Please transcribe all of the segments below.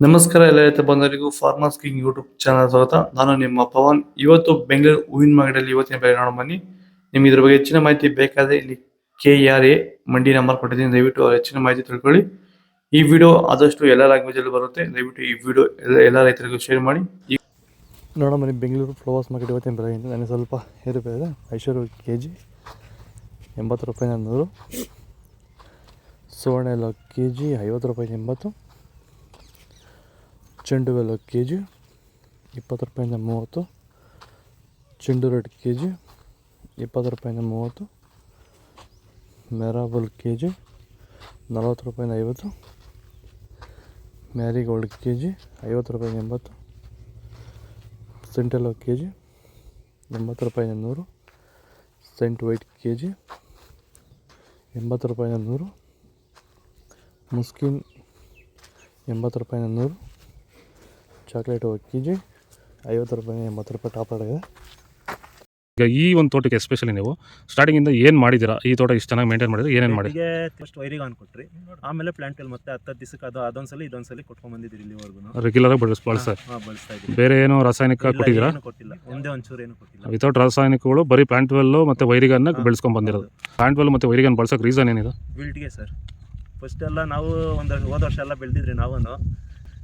ನಮಸ್ಕಾರ ಎಲ್ಲ ರೈತ ಬಂಧುಗಳಿಗೂ ಫಾರ್ಮರ್ಸ್ ಕಿಂಗ್ ಯೂಟ್ಯೂಬ್ ಚಾನಲ್ ಸ್ವಾಗತ. ನಾನು ನಿಮ್ಮ ಪವನ್. ಇವತ್ತು ಬೆಂಗಳೂರು ಹೂವಿನ ಮಾರ್ಕೆಟಲ್ಲಿ ಇವತ್ತಿನ ಬೆಲೆ ನೋಡೋಣ ಬನ್ನಿ. ನಿಮ್ಗೆ ಇದ್ರ ಬಗ್ಗೆ ಹೆಚ್ಚಿನ ಮಾಹಿತಿ ಬೇಕಾದ್ರೆ ಇಲ್ಲಿ KRA ಮಂಡಿ ನಂಬರ್ ಕೊಟ್ಟಿದ್ದೀನಿ, ದಯವಿಟ್ಟು ಹೆಚ್ಚಿನ ಮಾಹಿತಿ ತಿಳ್ಕೊಳ್ಳಿ. ಈ ವಿಡಿಯೋ ಆದಷ್ಟು ಎಲ್ಲ ಲ್ಯಾಂಗ್ವೇಜ್ ಅಲ್ಲಿ ಬರುತ್ತೆ, ದಯವಿಟ್ಟು ಈ ವಿಡಿಯೋ ಎಲ್ಲ ರೈತರಿಗೂ ಶೇರ್ ಮಾಡಿ. ನೋಡೋಣ ಬನ್ನಿ, ಬೆಂಗಳೂರು ಫ್ಲವರ್ಸ್ ಮಾರ್ಕೆಟ್ ಇವತ್ತಿನ ಬೆಲೆ ನನಗೆ ಸ್ವಲ್ಪ ಏರುಪೇರು ಇದೆ. ಐಶ್ವರ್ಯ KG 80 ರೂಪಾಯಿನ 100, ಸುವರ್ಣ ಎಲ್ಲ KG 50 ರೂಪಾಯಿ 80, ಚೆಂಡು ಬೆಲ್ಲ KG 20 ರೂಪಾಯಿಂದ 30, ಚೆಂಡು ರೆಡ್ KG 20 ರೂಪಾಯಿಂದ 30, ಮೆರಾಬಲ್ KG 40 ರೂಪಾಯಿಂದ 50, ಮ್ಯಾರಿಗೋಲ್ಡ್ KG 50 ರೂಪಾಯಿಂದ 80, ಸೆಂಟೆಲ್ಲೋ KG 80 ರೂಪಾಯಿಂದ 100, ಸೆಂಟ್ ವೈಟ್ KG 80 ರೂಪಾಯಿಂದ 100, ಮುಸ್ಕಿನ್ 80 ರೂಪಾಯಿಂದ 100, ಚಾಕ್ಲೇಟ್ KG 50 ರೂಪಾಯಿ 80 ರೂಪಾಯಿ ಟಾಪ್ ಆಗಿದೆ. ಈಗ ಈ ಒಂದು ತೋಟಕ್ಕೆ ಎಸ್ಪೆಷಲಿ ನೀವು ಸ್ಟಾರ್ಟಿಂಗಿಂದ ಏನು ಮಾಡಿದ್ದೀರಾ? ಈ ತೋಟ ಇಷ್ಟು ಚೆನ್ನಾಗಿ ಮೇಂಟೈನ್ ಮಾಡಿದ್ರೆ ಏನೇನು ಮಾಡಿ? ಫಸ್ಟ್ ವೈರಿಗೆ ಕೊಟ್ರಿ, ಆಮೇಲೆ ಪ್ಲಾಂಟ್ ಮತ್ತೆ 10 ದಿವಸಕ್ಕೆ ಅದೊಂದ್ಸಲಿ ಇದೊಂದ್ಸಲಿ ಕೊಟ್ಕೊಂಡ್ ಬಂದಿದ್ದೀರಿ ಇಲ್ಲಿವರೆಗೂ. ರೆಗ್ಯುಲರ್ ಆಗಿ ಬಳಸ್ತಾ ಇದ್ದೀವಿ. ಬೇರೆ ಏನು ರಾಸಾಯನಿಕ ಕೊಟ್ಟಿದ್ದೀರಾ? ಕೊಟ್ಟಿಲ್ಲ, ಒಂದೇ ಒಂಚೂರು ಏನು ಕೊಟ್ಟಿಲ್ಲ. ವಿತೌಟ್ ರಾಸಾಯನಿಕಗಳು ಬರೀ ಪ್ಲಾಂಟ್ ವೆಲ್ಲು ಮತ್ತು ವೈರಿಗನ್ನ ಬೆಳೆಸ್ಕೊಂಡು ಬಂದಿರೋದು. ಪ್ಲಾಂಟ್ ವೆಲ್ ಮತ್ತು ವೈರಿಗನ್ ಬಳಸೋಕೆ ರೀಸನ್ ಏನಿದೆ? ವಿಲ್ಟ್ಗೆ ಸರ್. ಫಸ್ಟ್ ಎಲ್ಲ ನಾವು ಹೋದ ವರ್ಷ ಎಲ್ಲ ಬೆಳೆದಿದ್ರಿ, ನಾವು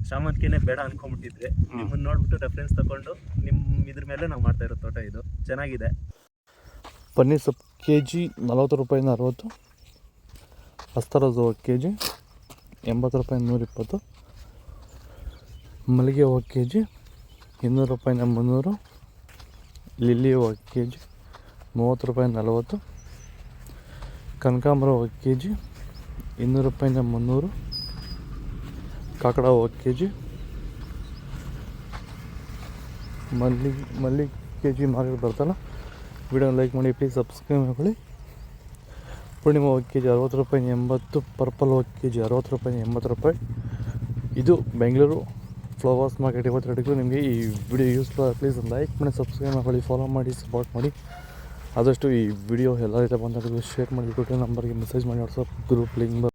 ಶಾಮಂತಿಗೆನೇ ಬೇಡ ಅನ್ಕೊಂಡ್ಬಿಟ್ಟಿದ್ರಿ. ನಿಮ್ಮನ್ನ ನೋಡ್ಬಿಟ್ಟು ರೆಫರೆನ್ಸ್ ತಗೊಂಡು ನಿಮ್ಮ ಇದ್ರ ಮೇಲೆ ನಾವು ಮಾಡ್ತಾ ಇರೋ ತೋಟ ಇದು ಚೆನ್ನಾಗಿದೆ. ಪನ್ನೀರ್ ಸೊಪ್ಪು KG 40 ರೂಪಾಯಿಂದ 60, ಅಸ್ತರೋಸ್ ಹೂವು KG 80 ರೂಪಾಯಿಂದ 120, ಮಲ್ಲಿಗೆ ಹೂವು KG 200 ರೂಪಾಯಿಂದ 300, ಲಿಲ್ಲಿ ಹೂವು KG 30 ರೂಪಾಯಿಂದ 40, ಕನಕಾಂಬರ ಹೂವು KG 200 ರೂಪಾಯಿಂದ 300, ಕಾಕಡ ಹೂವು KG, ಮಲ್ಲಿಗೆ KG ಮಾರ್ಕೆಟ್ ಬರ್ತಲ್ಲ. ವಿಡಿಯೋ ಲೈಕ್ ಮಾಡಿ, ಪ್ಲೀಸ್ ಸಬ್ಸ್ಕ್ರೈಬ್ ಮಾಡ್ಕೊಳ್ಳಿ. ಪೂರ್ಣಿಮಾ ಹೂವು KG 60 ರೂಪಾಯಿ 80, ಪರ್ಪಲ್ ಹೂವು KG 60 ರೂಪಾಯಿ 80 ರೂಪಾಯಿ. ಇದು ಬೆಂಗಳೂರು ಫ್ಲವರ್ಸ್ ಮಾರ್ಕೆಟ್ ಇವತ್ತು ರೇಟಿಗೂ. ನಿಮಗೆ ಈ ವಿಡಿಯೋ ಯೂಸ್ಫುಲ್, ಪ್ಲೀಸ್ ಲೈಕ್ ಮಾಡಿ, ಸಬ್ಸ್ಕ್ರೈಬ್ ಮಾಡ್ಕೊಳ್ಳಿ, ಫಾಲೋ ಮಾಡಿ, ಸಪೋರ್ಟ್ ಮಾಡಿ. ಆದಷ್ಟು ಈ ವಿಡಿಯೋ ಎಲ್ಲ ರೈತ ಬಂಧುಗಳಿಗೂ ಶೇರ್ ಮಾಡಿ, ಕೊಟ್ಟರೆ ನಂಬರ್ಗೆ ಮೆಸೇಜ್ ಮಾಡಿ, ವಾಟ್ಸಪ್ ಗ್ರೂಪ್ ಲಿಂಕ್